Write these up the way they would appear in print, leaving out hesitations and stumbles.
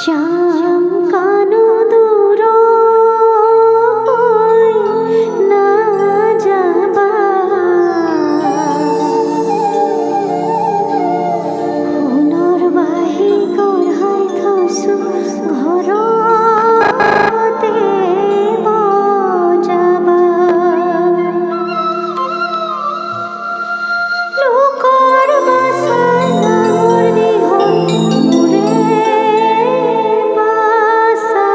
শ্যাম কানু দূৰ না যাবা সোণৰ বাহি গঢ়াই থৈছো ঘৰতে বজাবা লোকৰ বাচাই ডাঙৰ দীঘল মোৰে বাচা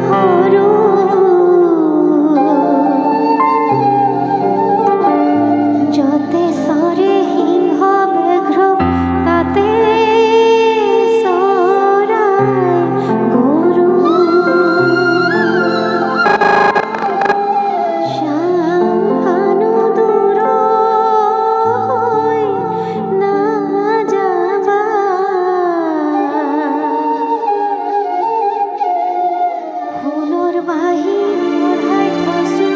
সৰু যতে চৰে সিংহ ব্যাঘ্ৰ তাতে চৰাই গৰু শ্যাম কানু দূৰ না যাবা সোণৰ বাহি গঢ়াই থৈছো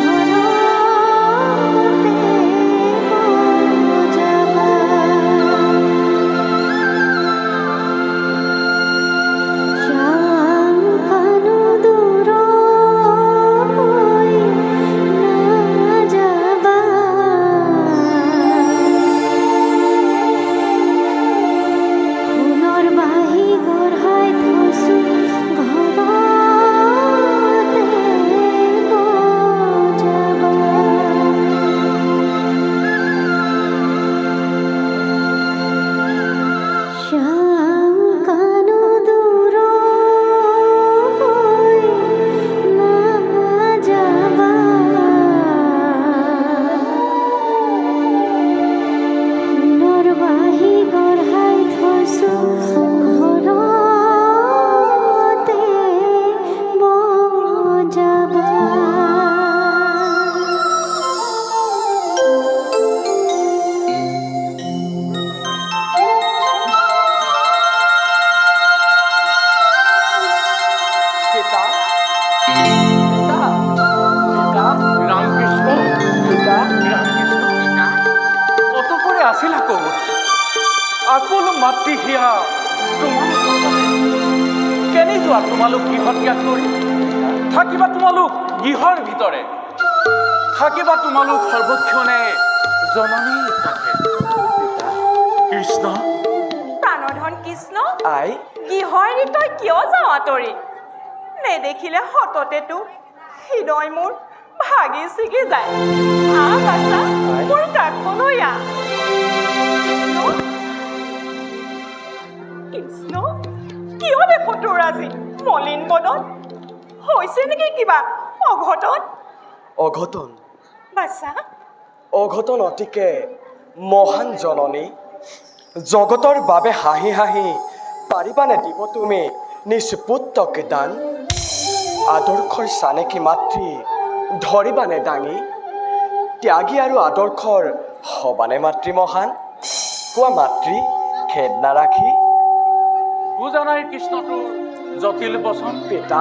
ঘৰতে বজাবা শ্যাম কানু দূৰ না যাবা সোণৰ বাহি গঢ়াই থৈছো ঘৰতে বজাবা শ্যাম কানু দূৰ না যাবা সোণৰ বাহি গঢ়াই থৈছো ঘৰতে বজাবা পিতা পিতা পিতা ৰামকৃষ্ণ পিতা ৰামকৃষ্ণ পিতা অতপৰে আসিলা ক'ত আকলো মাতৃ হিয়া তোমালোকৰ বাবে কেনি যোৱা তোমালোক গৃহ ত্যাগ কৰি থাকিবা তোমালোক গৃহৰ ভিতৰে থাকিবা তোমালোক সৰ্বক্ষণে জননী থাকে পিতা কৃষ্ণ প্ৰাণধন কৃষ্ণ আই গৃহৰ এৰি তই কিয় যাৱ আঁতৰি নেদেখিলে সততেতো হৃদয় মোৰ ভাগি ছিগি যায় আহ বাছা মোৰ কাষলৈ আহ কৃষ্ণ কিয় দেখো তোৰ আজি মলিন বদন হৈছে নেকি কিবা অঘটন অঘটন বাছা অঘটন অতিকে মহান জননী জগতৰ বাবে হাঁহি হাঁহি পাৰিবানে দিব তুমি নিজ পুত্ৰক দান আদৰ্শৰ চানেকি মাতৃ ধৰিবানে দাঙি ত্যাগী আৰু আদৰ্শৰ হবানে মাতৃ মহান কোৱা মাতৃ খেদ নাৰাখি বুজা নাই কৃষ্ণটোৰ জটিল বচন পিতা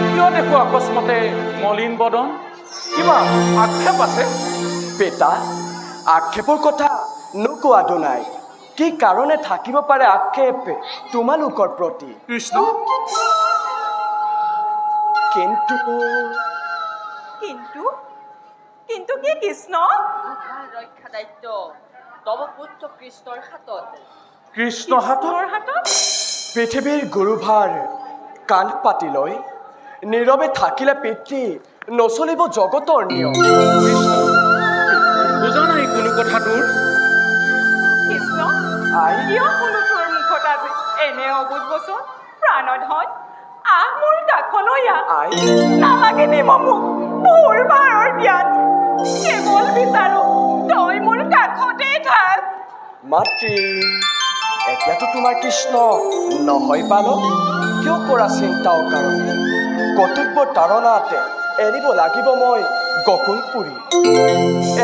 কিয় দেখো অকস্মাতে মলিন বদন কিবা আক্ষেপ আছে পিতা আক্ষেপৰ কথা নোকোৱা দুনাই কি কাৰণে থাকিব পাৰে আক্ষেপ তোমালোকৰ প্ৰতি কৃষ্ণ কিন্তু কিন্তু কিন্তু কি কৃষ্ণ ৰক্ষা দায়িত্ব তব পুত্ৰ কৃষ্ণৰ হাতত কৃষ্ণ হাতত তোৰ হাতত পৃথিৱীৰ গুৰুভাৰ কাণ পাতি লৈ নীৰৱে থাকিলে পিতৃ নচলিব জগতৰ নিয়ম কৃষ্ণ বুজা নাই কোনো কথাটোৰ কৃষ্ণ আই কিয় শুনো তোৰ মুখত আজি এনে অবুজ বচন প্ৰাণধন আহ মোৰ কাষলৈ আহ আই নালাগে নিব মোক মোৰ ভাৰৰ জ্ঞান কেৱল বিচাৰো তই মোৰ কাষতে থাক মাতৃ এতিয়াতো তোমাৰ কৃষ্ণ নহয় বালক কিয় কৰা চিন্তা কাৰণে কৰ্তব্য তাৰণাতে এৰিব লাগিব মই গকুলপুৰী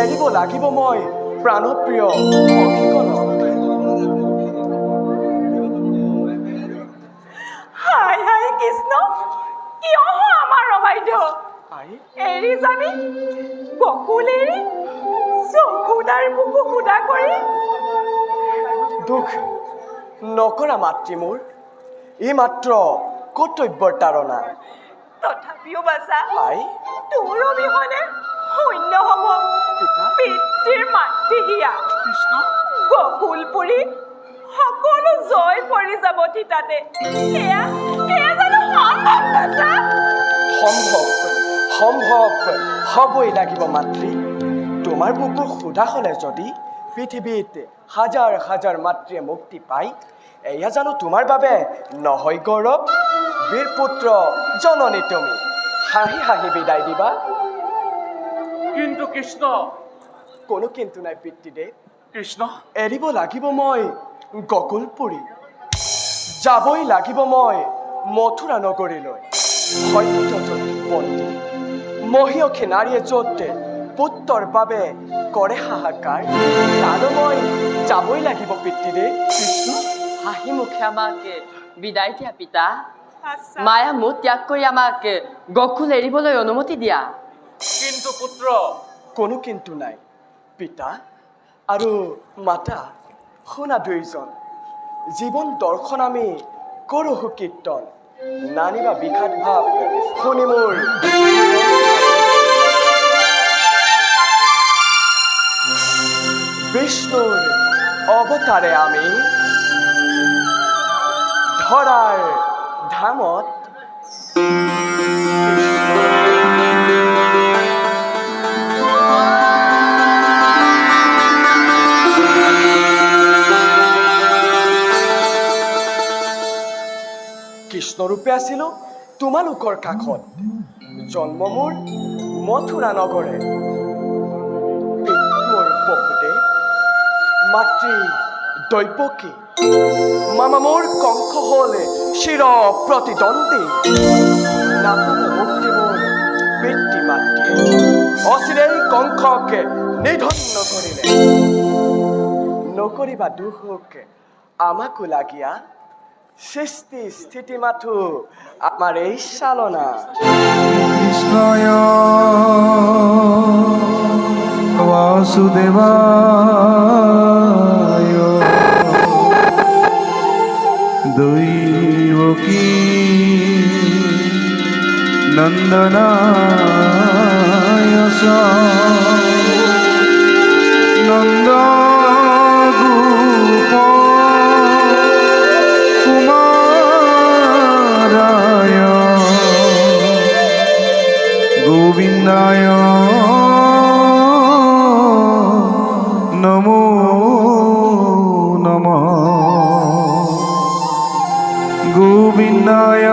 এৰিব লাগিব মই প্ৰাণপ্ৰিয় সখীগণক হাই হাই কৃষ্ণ কিয় আমাৰ অবাধ্য আই এৰি যাবি বকুল এৰি চকুদাৰ বুকু সুদা কৰি দুখ নকৰা মাতৃ মোৰ ই মাত্ৰ কৰ্তব্যৰ তাৰণা। তথাপিও বাচা আই তোৰ অবিহনে শূন্য হ'ব পিতা পিতৃৰ মাতৃ হিয়া কৃষ্ণ গকুলপুৰী সকলো জয় পৰি যাব থিতাতে। এয়া এয়া জানো সম্ভৱ বাচা? সম্ভৱ সম্ভৱ হ'বই লাগিব মাতৃ। তোমাৰ বুকুৰ সুধা হ'লে যদি পৃথিৱীত হাজাৰ হাজাৰ মাতৃয়ে মুক্তি পায়, এয়া জানো তোমাৰ বাবে নহয় গৌৰৱ? বীৰ পুত্ৰ জননী তুমি হাঁহি হাঁহি বিদায় দিবা। কিন্তু কৃষ্ণ কোনো কিন্তু নাই পিতৃদেৱ। কৃষ্ণ এৰিব লাগিব মই গকুলপুৰী, যাবই লাগিব মই মথুৰা নগৰীলৈ। সত্য য'ত বন্দী, মহীয়সী নাৰীয়ে য'ত পুত্ৰৰ বাবে কৰে হাহাকাৰ, তালৈ মই যাবই লাগিব পিতৃদেৱ। কৃষ্ণ হাঁহি মুখে আমাক বিদায় দিয়া পিতা। বাচা মায়া মোহ ত্যাগ কৰি আমাক গকুল এৰিবলৈ অনুমতি দিয়া। কিন্তু পুত্ৰ কোনো কিন্তু নাই পিতা আৰু মাতা। শুনা দুইজন, জীৱন দৰ্শন আমি কৰোঁ কীৰ্তন, নানিবা বিষাদ ভাৱ শুনি মোৰ। বিষ্ণুৰ অৱতাৰে আমি ধৰাৰ ধামত কৃষ্ণৰূপে আছিলোঁ তোমালোকৰ কাষত। জন্ম মোৰ মথুৰা নগৰে, মোৰ বসুদেৱ, মাতৃ দৈৱকী, মামা মোৰ কংস হ'ল চিৰ প্ৰতিদ্বন্দ্বী। নাপাব মুক্তি মোৰ পিতৃ মাতৃয়ে, অচিৰেই কংসক নিধন নকৰিলে। নকৰিবা দুখক আমাকো লাগীয়া, সৃষ্টি স্থিতি মাথো আমাৰ এই চালনা। কৃষ্ণয় বাসুদেবায় দৈবকী নন্দনায় চ নন্দ গোপ কুমারায় গোবিন্দায় নমো নমঃ গোবিন্দায়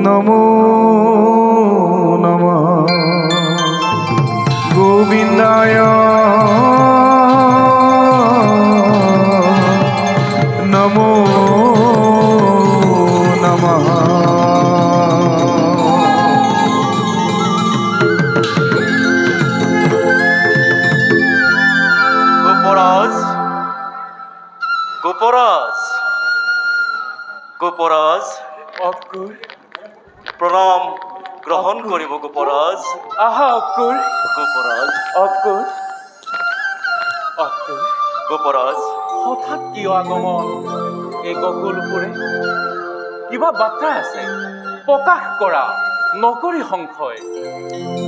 নমো নমঃ গোবিন্দায় নমো নমঃ। গোপরাজ গোপরাজ গোপরাজ অকুৰ প্ৰণাম গ্ৰহণ কৰিব গোপৰাজ। আহা অকুৰ গোপৰাজ অকুৰ অকুৰ গোপৰাজ হঠাৎ কিয় আগমন এই গকুলপুৰে? কিবা বাৰ্তা আছে প্ৰকাশ কৰা, নকৰি সংশয়।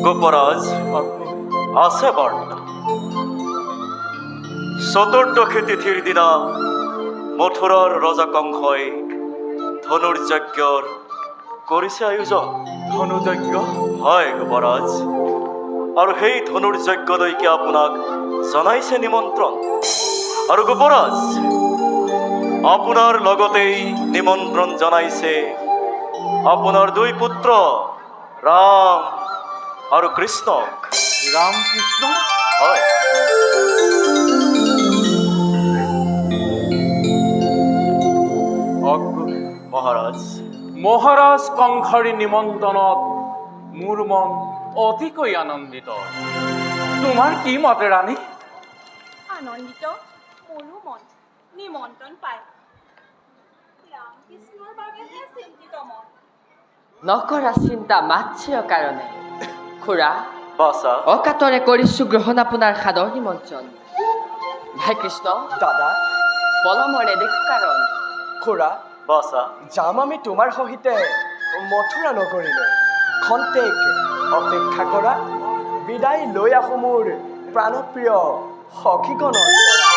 গোপৰাজ অকুৰ আছে বাৰ্তা। চতুৰ্দশী তিথিৰ দিনা মথুৰাৰ ৰজা কংসই ধনুৰ্যজ্ঞৰ কৰিছে আয়োজন। ধনুযজ্ঞ হয় গোপৰাজ, আৰু সেই ধনুৰ্যজ্ঞলৈকে আপোনাক জনাইছে নিমন্ত্ৰণ। আৰু গোপৰাজ আপোনাৰ লগতেই নিমন্ত্ৰণ জনাইছে আপোনাৰ দুই পুত্ৰ ৰাম আৰু কৃষ্ণক। ৰাম কৃষ্ণ হয় অকুৰ মহাৰাজ। মহাৰাজ কংসৰী নিমন্ত্ৰণত মোৰ মন অতিকৈ আনন্দিত। তোমাৰ কি মতে ৰাণী? আনন্দিত মোৰো মন নিমন্ত্ৰণ পায়। ৰামকৃষ্ণৰ বাবেহে চিন্তিত মন। নকৰা চিন্তা মাতৃৰ কাৰণে। খুৰা বাচা অকাতৰে কৰিছো গ্ৰহণ আপোনাৰ সাদৰ নিমন্ত্ৰণ। ভাই কৃষ্ণ দাদা পলমৰ নেদেখো কাৰণ খুৰা বাছা যাম আমি তোমাৰ সহিতে মথুৰা নগৰীলৈ খন্তেক অপেক্ষা কৰা বিদায় লৈ আহো মোৰ প্ৰাণপ্ৰিয় সখীগণৰ পৰা।